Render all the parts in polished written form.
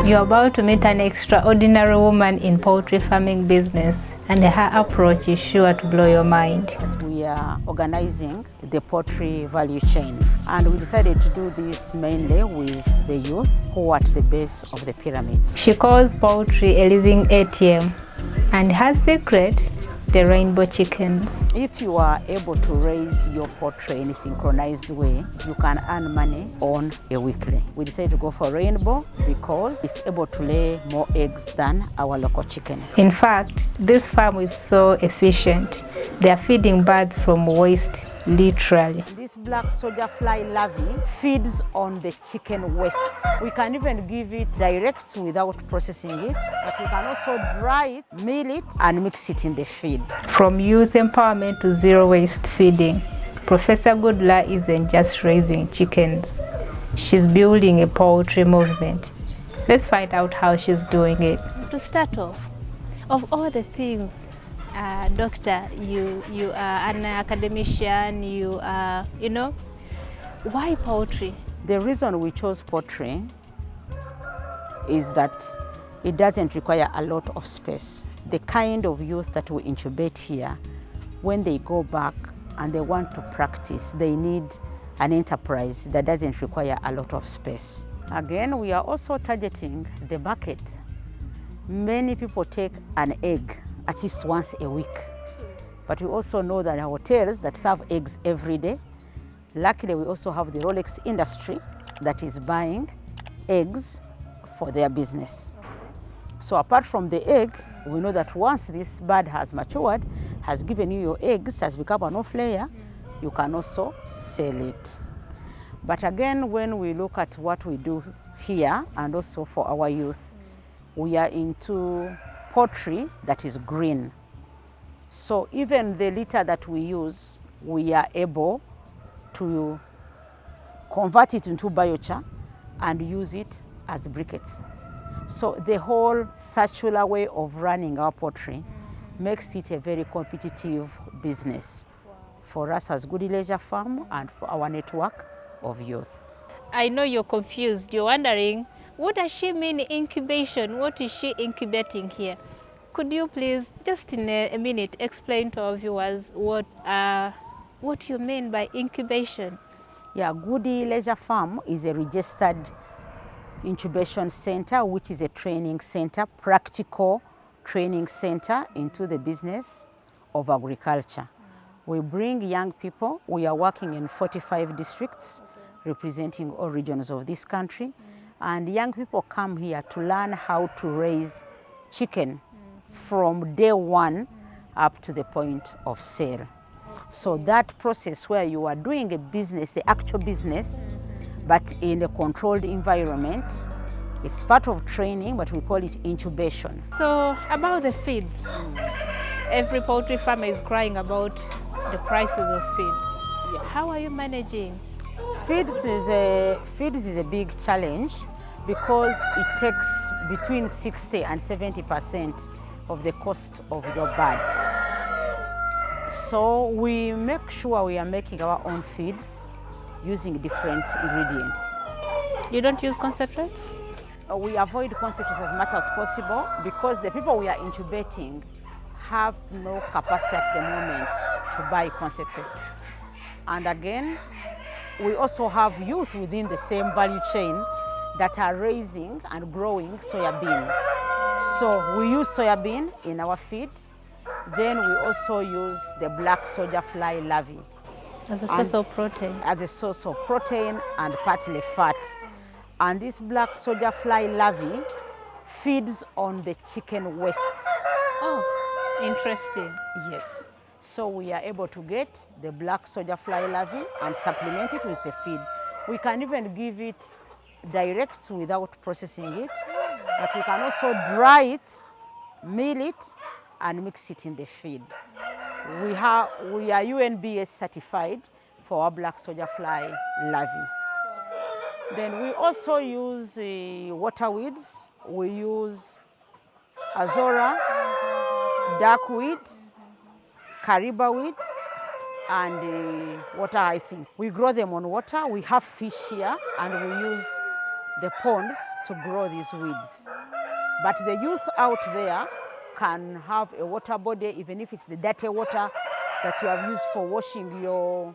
You're about to meet an extraordinary woman in poultry farming business, and her approach is sure to blow your mind. We are organizing the poultry value chain, and we decided to do this mainly with the youth who are at the base of the pyramid. She calls poultry a living ATM, and her secret, the rainbow chickens. If you are able to raise your poultry in a synchronized way, you can earn money on a weekly. We decided to go for rainbow because it's able to lay more eggs than our local chicken. In fact, this farm is so efficient. They are feeding birds from waste, literally. This black soldier fly larvae feeds on the chicken waste. We can even give it direct without processing it, but we can also dry it, mill it, and mix it in the feed. From youth empowerment to zero waste feeding, Professor Gudula isn't just raising chickens. She's building a poultry movement. Let's find out how she's doing it. To start off, of all the things, doctor, you are an academician, you are, why poultry? The reason we chose poultry is that it doesn't require a lot of space. The kind of youth that we incubate here, when they go back and they want to practice, they need an enterprise that doesn't require a lot of space. Again, we are also targeting the market. Many people take an egg at least once a week, but we also know that there are hotels that serve eggs every day. Luckily, we also have the Rolex industry that is buying eggs for their business. So apart from the egg, we know that once this bird has matured, has given you your eggs, has become an off-layer, you can also sell it. But again, when we look at what we do here and also for our youth, we are into poultry that is green. So even the litter that we use, we are able to convert it into biochar and use it as briquettes. So the whole circular way of running our poultry makes it a very competitive business for us as Gudula Leisure Farm and for our network of youth. I know you're confused. You're wondering, what does she mean incubation? What is she incubating here? Could you please, just in a minute, explain to our viewers what you mean by incubation? Yeah, Gudula Leisure Farm is a registered incubation center, which is a training center, practical training center into the business of agriculture. We bring young people. We are working in 45 districts, representing all regions of this country. And young people come here to learn how to raise chicken from day one up to the point of sale. So that process where you are doing a business, the actual business, but in a controlled environment, it's part of training, but we call it incubation. So about the feeds, every poultry farmer is crying about the prices of feeds. Yeah. How are you managing? Feeds is a big challenge because it takes between 60 and 70% of the cost of your bird. So we make sure we are making our own feeds using different ingredients. You don't use concentrates? We avoid concentrates as much as possible because the people we are incubating have no capacity at the moment to buy concentrates. And again, we also have youth within the same value chain that are raising and growing soybean. So we use soybean in our feed. Then we also use the black soldier fly larvae. As a source of protein. As a source of protein and partly fat. And this black soldier fly larvae feeds on the chicken waste. Oh, interesting. Yes. So we are able to get the black soldier fly larvae and supplement it with the feed. We can even give it direct without processing it, but we can also dry it, mill it, and mix it in the feed. We are UNBS certified for our black soldier fly larvae. Then we also use water weeds. We use azora, duckweed, cariba weed, and water hyphens. We grow them on water. We have fish here, and we use the ponds to grow these weeds. But the youth out there can have a water body, even if it's the dirty water that you have used for washing your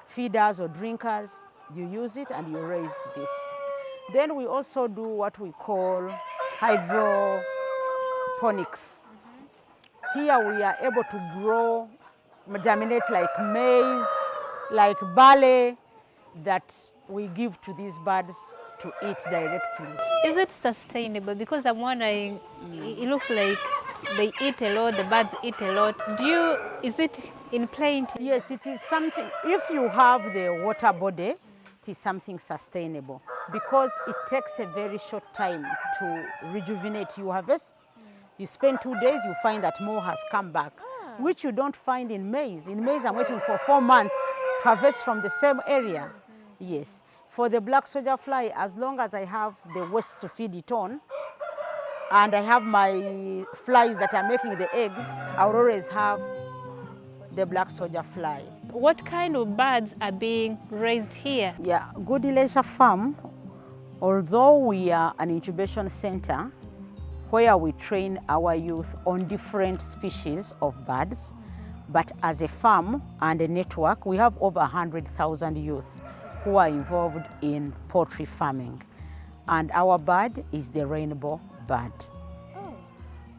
feeders or drinkers, you use it and you raise this. Then we also do what we call hydroponics. Here we are able to grow, germinate like maize, like barley, that we give to these birds to eat directly. Is it sustainable? Because I'm wondering, it looks like they eat a lot, the birds eat a lot. Is it in plenty? Yes, it is something. If you have the water body, it is something sustainable because it takes a very short time to rejuvenate. You harvest, you spend 2 days, you find that more has come back, which you don't find in maize. In maize, I'm waiting for 4 months to harvest from the same area. Yes. For the black soldier fly, as long as I have the waste to feed it on, and I have my flies that are making the eggs, I'll always have the black soldier fly. What kind of birds are being raised here? Yeah, Gudula Farm, although we are an incubation center where we train our youth on different species of birds, but as a farm and a network, we have over 100,000 youth who are involved in poultry farming. And our bird is the rainbow bird. Oh.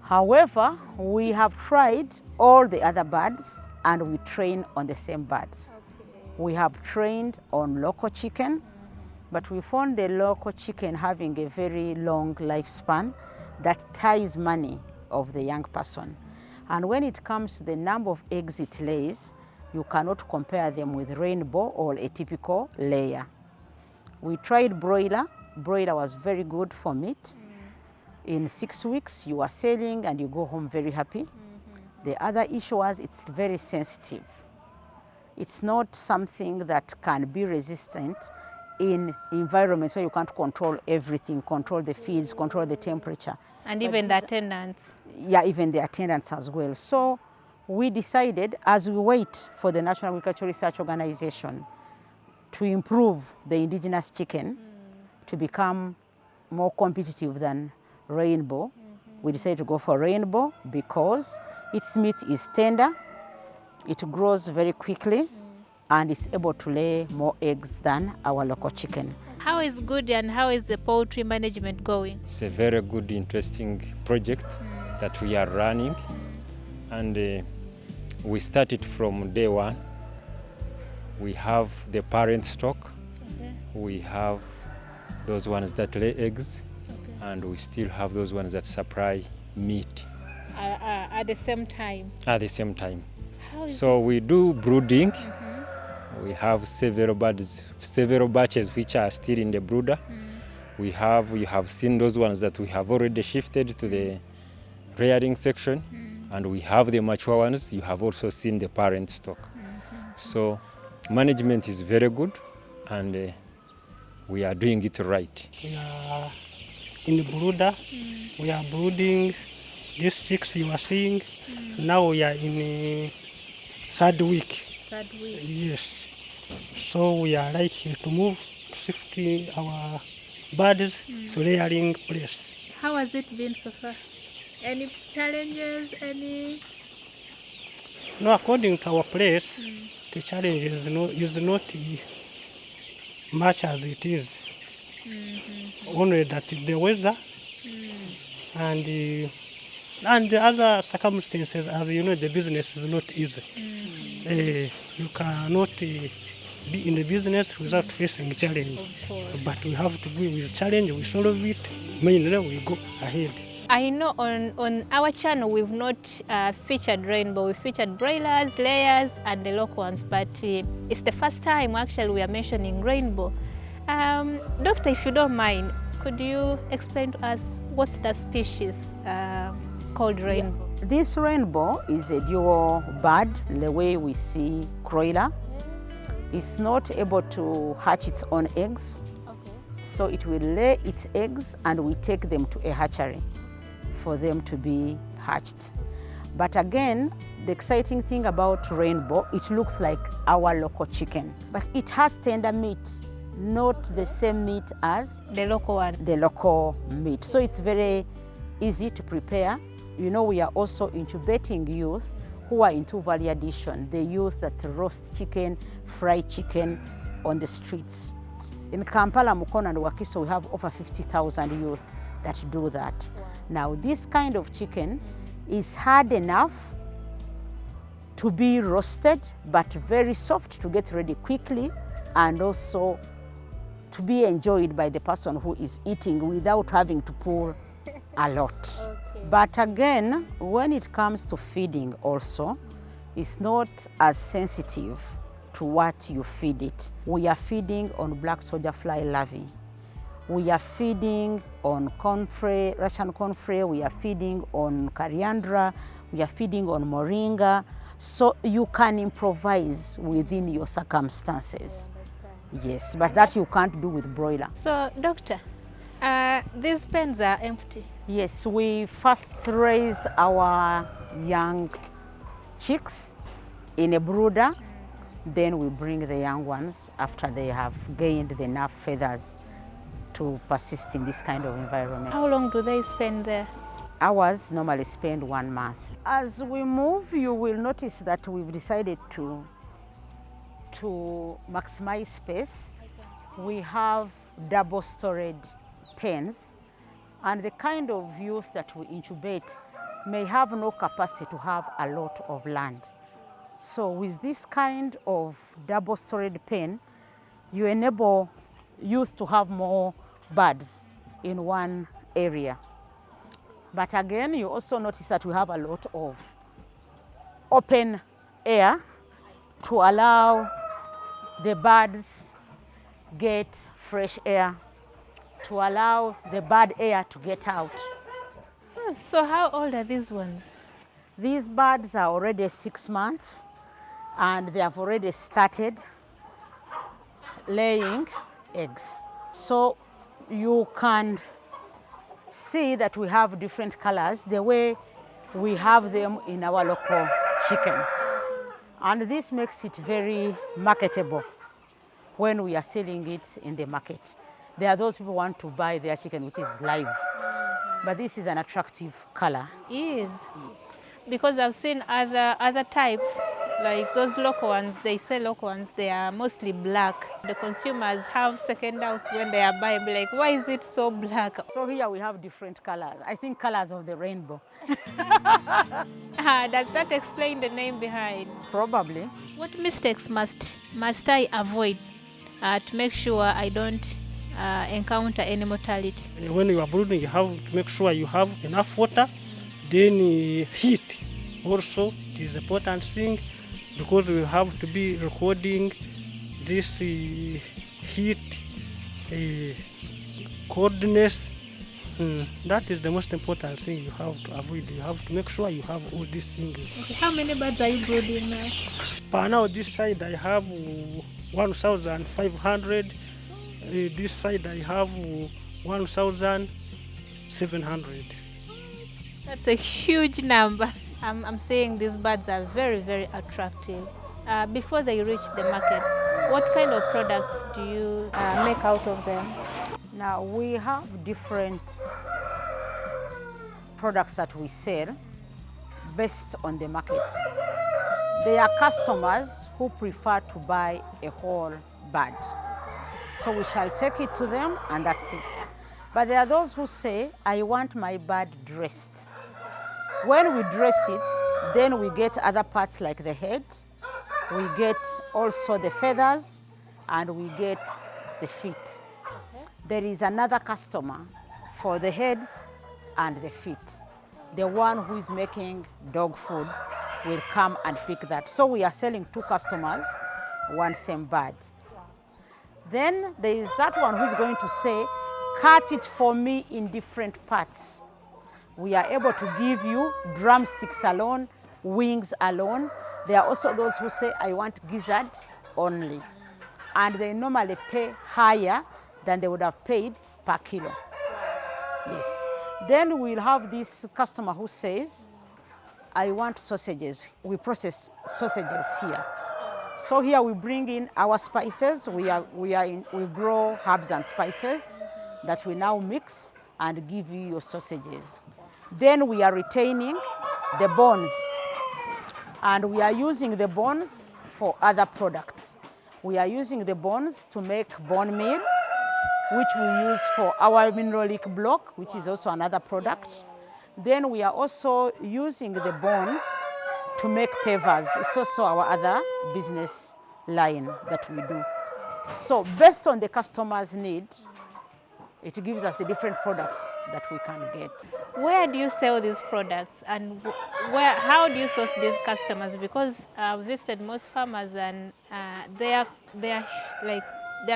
However, we have tried all the other birds and we train on the same birds. Okay. We have trained on local chicken, but we found the local chicken having a very long lifespan that ties money of the young person. And when it comes to the number of eggs it lays, you cannot compare them with rainbow or a typical layer. We tried broiler. Broiler was very good for meat. In 6 weeks, you are selling and you go home very happy. The other issue was it's very sensitive. It's not something that can be resistant in environments where you can't control everything, control the feeds, control the temperature. And even the attendants. Yeah, even the attendants as well. So we decided, as we wait for the National Agricultural Research Organization to improve the indigenous chicken to become more competitive than rainbow, we decided to go for rainbow because its meat is tender, it grows very quickly, and it's able to lay more eggs than our local chicken. How is good and how is the poultry management going? It's a very good, interesting project that we are running, and we started from day one. We have the parent stock, we have those ones that lay eggs, and we still have those ones that supply meat. At the same time? At the same time. So we do brooding. We have several batches which are still in the brooder. You have seen those ones that we have already shifted to the rearing section, and we have the mature ones. You have also seen the parent stock. So management is very good, and we are doing it right. We are in the brooder. We are brooding these chicks you are seeing. Now we are in the 3rd week. 3rd week? Yes. So we are like to move to shift our birds to rearing place. How has it been so far? Any challenges? No, according to our place, the challenge is not much as it is. Only that the weather and the other circumstances, as you know, the business is not easy. You cannot be in the business without facing challenge. But we have to be with challenge, we solve it, mainly we go ahead. I know on our channel we've not featured rainbow. We featured broilers, layers, and the local ones, but it's the first time actually we are mentioning rainbow. Doctor, if you don't mind, could you explain to us what's the species called rainbow? Yeah. This rainbow is a dual bird, the way we see broiler. It's not able to hatch its own eggs, so it will lay its eggs and we take them to a hatchery for them to be hatched. But again, the exciting thing about rainbow, it looks like our local chicken, but it has tender meat not the same meat as The local one. the local meat. So it's very easy to prepare. You know, we are also incubating youth who are into value addition, the youth that roast chicken, fry chicken on the streets. In Kampala, Mukono and Wakiso, we have over 50,000 youth that do that. Wow. Now, this kind of chicken is hard enough to be roasted, but very soft to get ready quickly, and also to be enjoyed by the person who is eating without having to pull a lot. Okay. But again, when it comes to feeding also, it's not as sensitive to what you feed it. We are feeding on black soldier fly larvae. We are feeding on cornfray, Russian cornfray. We are feeding on coriander. We are feeding on moringa. So you can improvise within your circumstances. Yes, but that you can't do with broiler. So, doctor, these pens are empty. Yes, we first raise our young chicks in a brooder. Then we bring the young ones after they have gained enough feathers to persist in this kind of environment. How long do they spend there? Ours normally spend 1 month. As we move, you will notice that we've decided to maximize space. We have double storage pens, and the kind of youth that we incubate may have no capacity to have a lot of land. So with this kind of double storage pen, you enable youth to have more birds in one area. But again, you also notice that we have a lot of open air to allow the birds get fresh air, to allow the bad air to get out. So how old are these ones? These birds are already 6 months, and they have already started laying eggs. So you can see that we have different colors the way we have them in our local chicken. And this makes it very marketable when we are selling it in the market. There are those people who want to buy their chicken which is live. But this is an attractive color. It is? Yes. Because I've seen other types, like those local ones, they say local ones, they are mostly black. The consumers have second doubts when they are buying, be like, why is it so black? So here we have different colors. I think colors of the rainbow. Does that explain the name behind? Probably. What mistakes must I avoid to make sure I don't encounter any mortality? When you are brooding, you have to make sure you have enough water. Then heat also is an important thing, because we have to be recording this heat, coldness. That is the most important thing you have to avoid. You have to make sure you have all these things. Okay. How many birds are you brooding now? Per now, this side I have 1,500. This side I have 1,700. That's a huge number. I'm saying these birds are very, very attractive. Before they reach the market, what kind of products do you make out of them? Now we have different products that we sell based on the market. There are customers who prefer to buy a whole bird. So we shall take it to them and that's it. But there are those who say, I want my bird dressed. When we dress it, then we get other parts like the head, we get also the feathers, and we get the feet. Okay. There is another customer for the heads and the feet. The one who is making dog food will come and pick that. So we are selling 2 customers, one same bird. Wow. Then there is that one who is going to say, cut it for me in different parts. We are able to give you drumsticks alone, wings alone. There are also those who say, I want gizzard only. And they normally pay higher than they would have paid per kilo. Yes. Then we'll have this customer who says, I want sausages. We process sausages here. So here we bring in our spices. We grow herbs and spices that we now mix and give you your sausages. Then we are retaining the bones, and we are using the bones for other products. We are using the bones to make bone meal, which we use for our mineralic block, which is also another product. Then we are also using the bones to make pavers. It's also our other business line that we do. So based on the customer's need, it gives us the different products that we can get. Where do you sell these products, and how do you source these customers? Because I've visited most farmers, and their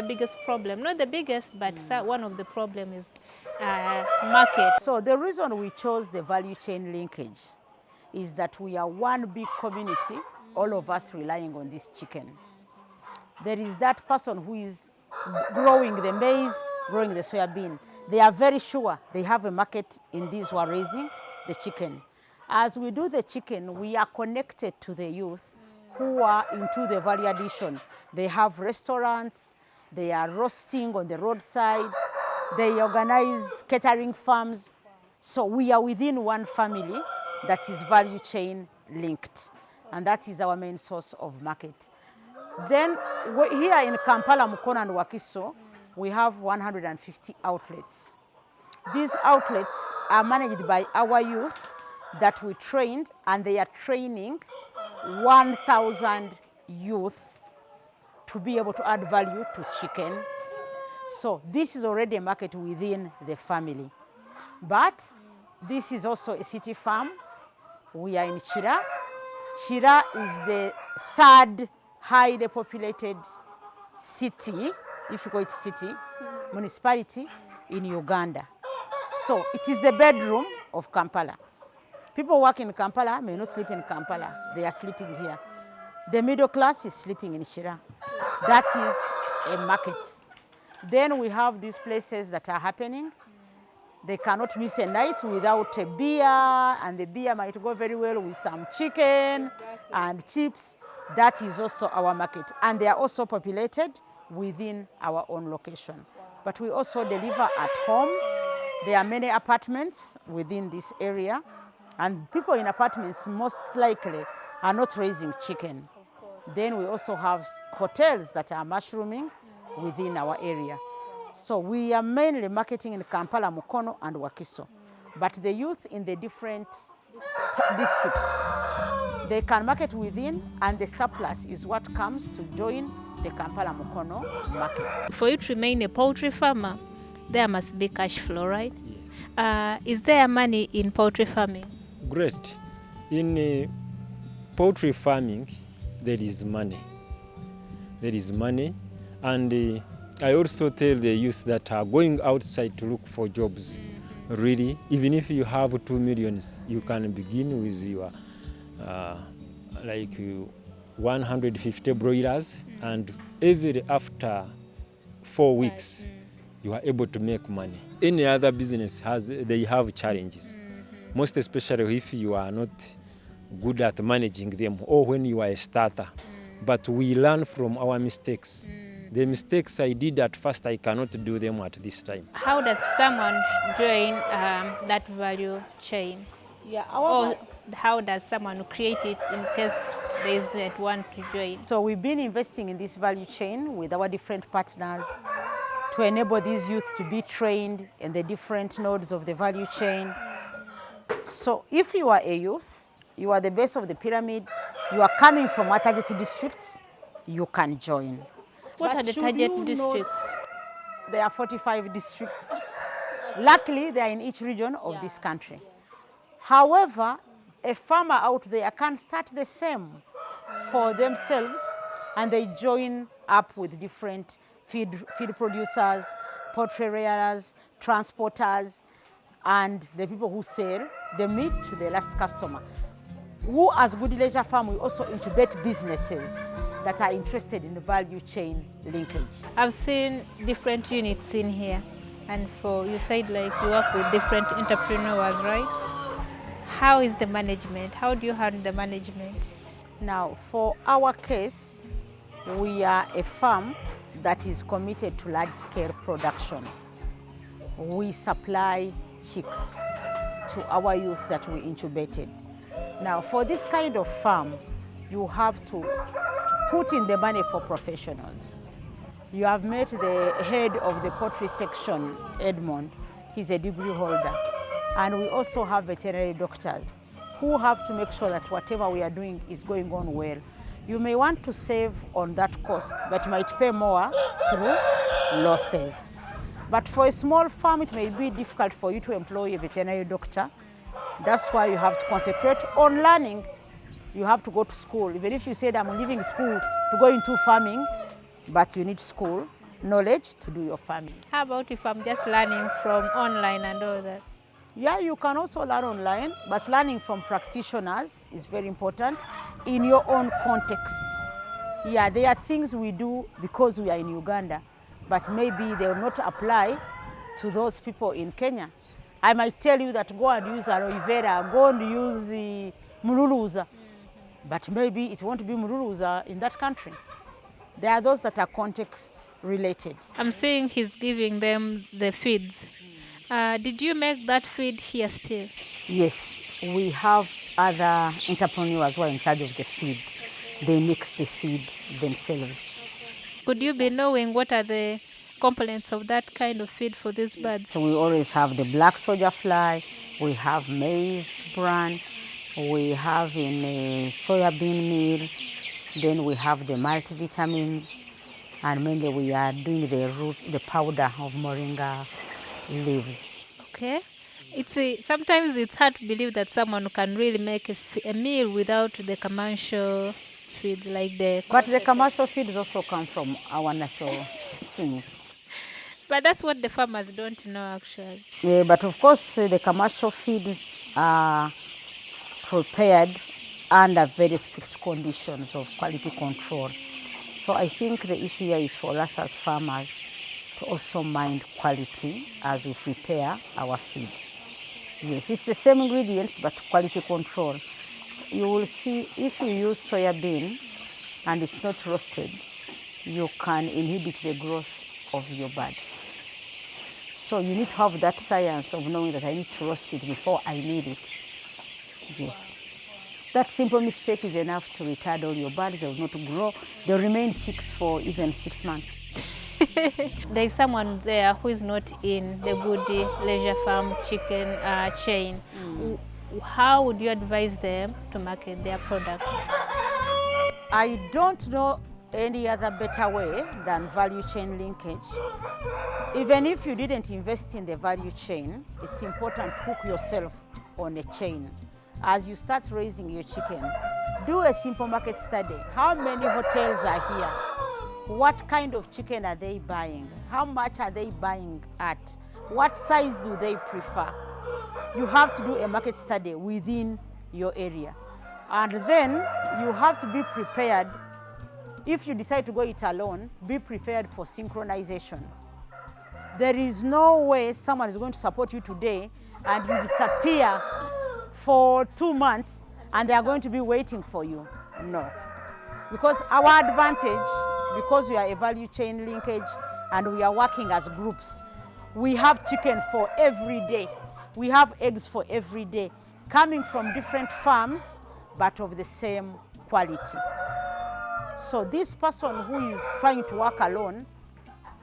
biggest problem, not the biggest, but one of the problem is market. So the reason we chose the value chain linkage is that we are one big community, all of us relying on this chicken. There is that person who is growing the maize, growing the soybean. They are very sure they have a market in these who are raising the chicken. As we do the chicken, we are connected to the youth who are into the value addition. They have restaurants, they are roasting on the roadside, they organize catering farms. So we are within one family that is value chain linked, and that is our main source of market. Then here in Kampala, Mukono and Wakiso, we have 150 outlets. These outlets are managed by our youth that we trained, and they are training 1,000 youth to be able to add value to chicken. So this is already a market within the family. But this is also a city farm. We are in Chira. Chira is the third highly populated city, if you call it city, municipality in Uganda. So it is the bedroom of Kampala. People work in Kampala may not sleep in Kampala. They are sleeping here. The middle class is sleeping in Chira. That is a market. Then we have these places that are happening. They cannot miss a night without a beer, and the beer might go very well with some chicken and chips. That is also our market. And they are also populated within our own location. But we also deliver at home. There are many apartments within this area, and people in apartments most likely are not raising chicken. Then we also have hotels that are mushrooming within our area. So we are mainly marketing in Kampala, Mukono and Wakiso. But the youth in the different districts, they can market within, and the surplus is what comes to join the Kampala Mukono market. For you to remain a poultry farmer, there must be cash flow, right? Yes. Is there money in poultry farming? Great. In poultry farming, there is money. There is money, and I also tell the youth that are going outside to look for jobs, really, even if you have 2 million, you can begin with your 150 broilers, and every after 4 weeks, you are able to make money. Any other business they have challenges, most especially if you are not good at managing them, or when you are a starter. But we learn from our mistakes. The mistakes I did at first, I cannot do them at this time. How does someone join that value chain? Yeah, or how does someone create it in case there is one to join? So we've been investing in this value chain with our different partners to enable these youth to be trained in the different nodes of the value chain. So if you are a youth, you are the base of the pyramid, you are coming from our target districts, you can join. What are the target districts? There are 45 districts. Luckily, they are in each region of this country. However, a farmer out there can start the same for themselves, and they join up with different feed producers, poultry rearers, transporters, and the people who sell the meat to the last customer. Who, as Gudula Farm, we also incubate businesses that are interested in the value chain linkage. I've seen different units in here, and you said like you work with different entrepreneurs, right? How is the management? How do you handle the management? Now, for our case, We are a farm that is committed to large-scale production. We supply chicks to our youth that we incubated. Now, for this kind of farm, you have to put in the money for professionals. You have met the head of the poultry section, Edmond. He's a degree holder. And we also have veterinary doctors who have to make sure that whatever we are doing is going on well. You may want to save on that cost, but you might pay more through losses. But for a small farm, it may be difficult for you to employ a veterinary doctor. That's why you have to concentrate on learning. You have to go to school. Even if you said, I'm leaving school to go into farming, but you need school knowledge to do your farming. How about if I'm just learning from online and all that? Yeah, you can also learn online, but learning from practitioners is very important in your own context. Yeah, there are things we do because we are in Uganda, but maybe they will not apply to those people in Kenya. I might tell you that go and use aloe vera, go and use mululuza, but maybe it won't be mululuza in that country. There are those that are context related. I'm seeing he's giving them the feeds. Did you make that feed here still? Yes, we have other entrepreneurs who are in charge of the feed. They mix the feed themselves. Could you be knowing what are the components of that kind of feed for these birds? So we always have the black soldier fly, we have maize bran, we have in a soybean meal, then we have the multivitamins, and mainly we are doing the powder of moringa leaves. Okay. Sometimes it's hard to believe that someone can really make a meal without the commercial feeds like the... But the commercial feeds also come from our natural things. But that's what the farmers don't know actually. Yeah, but of course the commercial feeds are prepared under very strict conditions of quality control. So I think the issue here is for us as farmers to also mind quality as we prepare our feeds. Yes, it's the same ingredients, but quality control. You will see if you use soybean and it's not roasted, you can inhibit the growth of your birds. So you need to have that science of knowing that I need to roast it before I need it. Yes. That simple mistake is enough to retard all your birds. They will not grow. They'll remain chicks for even 6 months. There is someone there who is not in the Goody Leisure Farm chicken chain. How would you advise them to market their products? I don't know any other better way than value chain linkage. Even if you didn't invest in the value chain, it's important to hook yourself on a chain. As you start raising your chicken, do a simple market study. How many hotels are here? What kind of chicken are they buying? How much are they buying at? What size do they prefer? You have to do a market study within your area. And then you have to be prepared. If you decide to go it alone, be prepared for synchronization. There is no way someone is going to support you today and you disappear for 2 months and they are going to be waiting for you. No. Because our advantage, because we are a value chain linkage and we are working as groups, we have chicken for every day. We have eggs for every day, coming from different farms, but of the same quality. So this person who is trying to work alone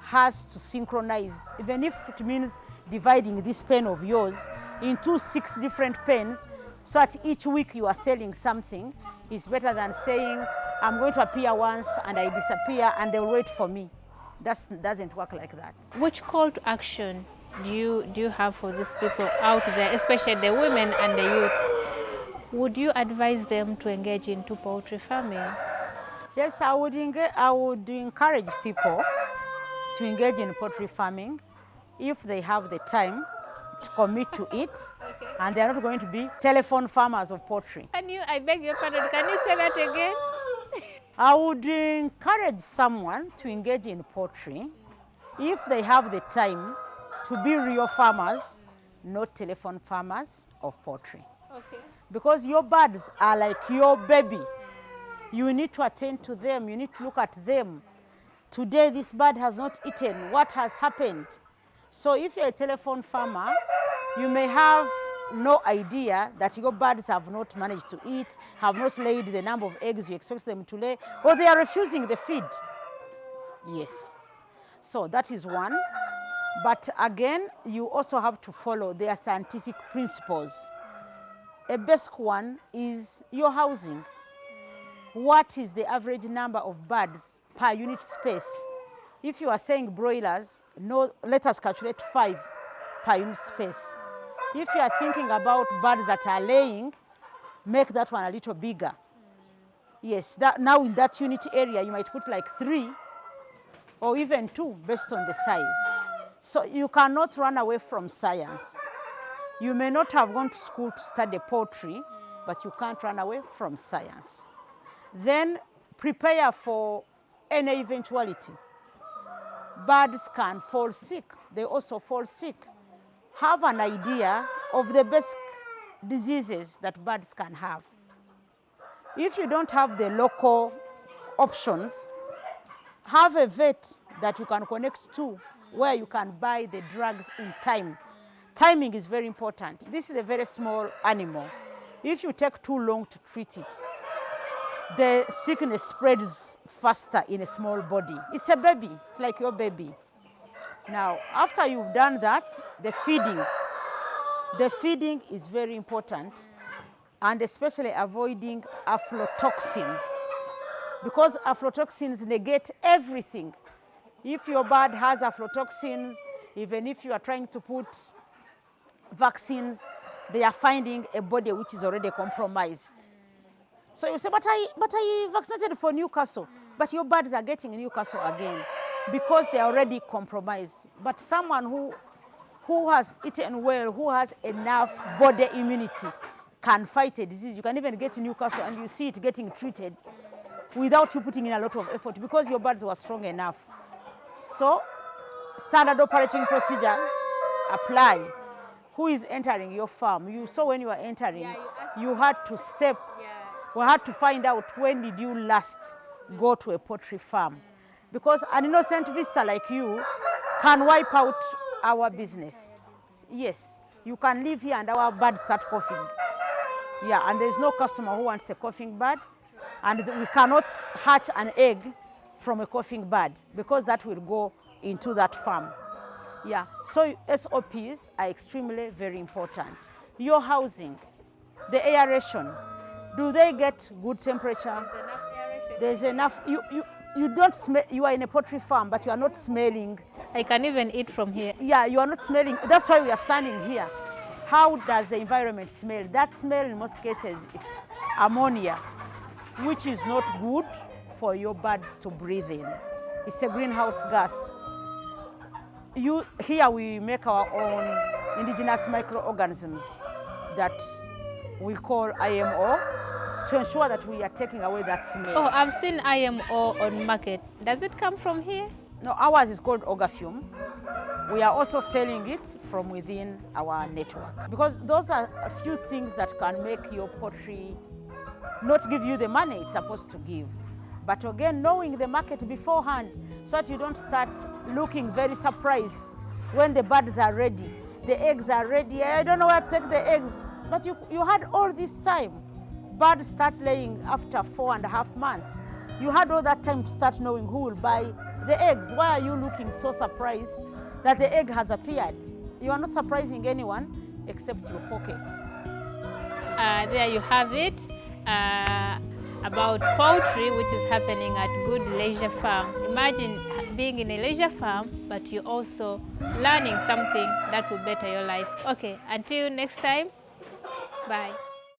has to synchronize, even if it means dividing this pen of yours into 6 different pens, so that each week you are selling something. Is better than saying, I'm going to appear once and I disappear and they'll wait for me. That doesn't work like that. Which call to action do you have for these people out there, especially the women and the youths? Would you advise them to engage into poultry farming? Yes, I would encourage people to engage in poultry farming if they have the time to commit to it, and they are not going to be telephone farmers of poultry. I beg your pardon, can you say that again? I would encourage someone to engage in poultry if they have the time to be real farmers, not telephone farmers of poultry. Okay. Because your birds are like your baby. You need to attend to them. You need to look at them. Today, this bird has not eaten. What has happened? So if you're a telephone farmer, you may have no idea that your birds have not managed to eat, have not laid the number of eggs you expect them to lay, or they are refusing the feed. Yes. So that is one. But again, you also have to follow their scientific principles. A basic one is your housing. What is the average number of birds per unit space? If you are saying broilers, no, let us calculate 5 per unit space. If you are thinking about birds that are laying, make that one a little bigger. Yes, now in that unit area, you might put like 3 or even 2 based on the size. So you cannot run away from science. You may not have gone to school to study poultry, but you can't run away from science. Then prepare for any eventuality. Birds can fall sick. They also fall sick. Have an idea of the basic diseases that birds can have. If you don't have the local options, have a vet that you can connect to where you can buy the drugs in time. Timing is very important. This is a very small animal. If you take too long to treat it, the sickness spreads faster in a small body. It's a baby. It's like your baby. Now, after you've done that, the feeding is very important, and especially avoiding aflatoxins, because aflatoxins negate everything. If your bird has aflatoxins, even if you are trying to put vaccines, they are finding a body which is already compromised. So you say, but I vaccinated for Newcastle, but your birds are getting Newcastle again because they are already compromised. But someone who has eaten well, who has enough body immunity, can fight a disease. You can even get Newcastle and you see it getting treated without you putting in a lot of effort because your birds were strong enough. So standard operating procedures apply. Who is entering your farm? You saw when you are entering, you had to step. We had to find out when did you last go to a poultry farm. Because an innocent visitor like you can wipe out our business. Yes, you can live here and our birds start coughing. Yeah, and there's no customer who wants a coughing bird. And we cannot hatch an egg from a coughing bird because that will go into that farm. Yeah, so SOPs are extremely very important. Your housing, the aeration. Do they get good temperature? There's enough. You don't smell. You are in a poultry farm, but you are not smelling. I can even eat from here. Yeah, you are not smelling. That's why we are standing here. How does the environment smell? That smell, in most cases, it's ammonia, which is not good for your birds to breathe in. It's a greenhouse gas. Here we make our own indigenous microorganisms that we call IMO to ensure that we are taking away that smell. Oh, I've seen IMO on market. Does it come from here? No, ours is called Ogafume. We are also selling it from within our network because those are a few things that can make your poultry not give you the money it's supposed to give. But again, knowing the market beforehand so that you don't start looking very surprised when the birds are ready. The eggs are ready. I don't know where to take the eggs. But you had all this time. Birds start laying after 4.5 months. You had all that time to start knowing who will buy the eggs. Why are you looking so surprised that the egg has appeared? You are not surprising anyone except your pockets. There you have it. About poultry, which is happening at Good Leisure Farm. Imagine being in a leisure farm, but you're also learning something that will better your life. Okay, until next time, bye.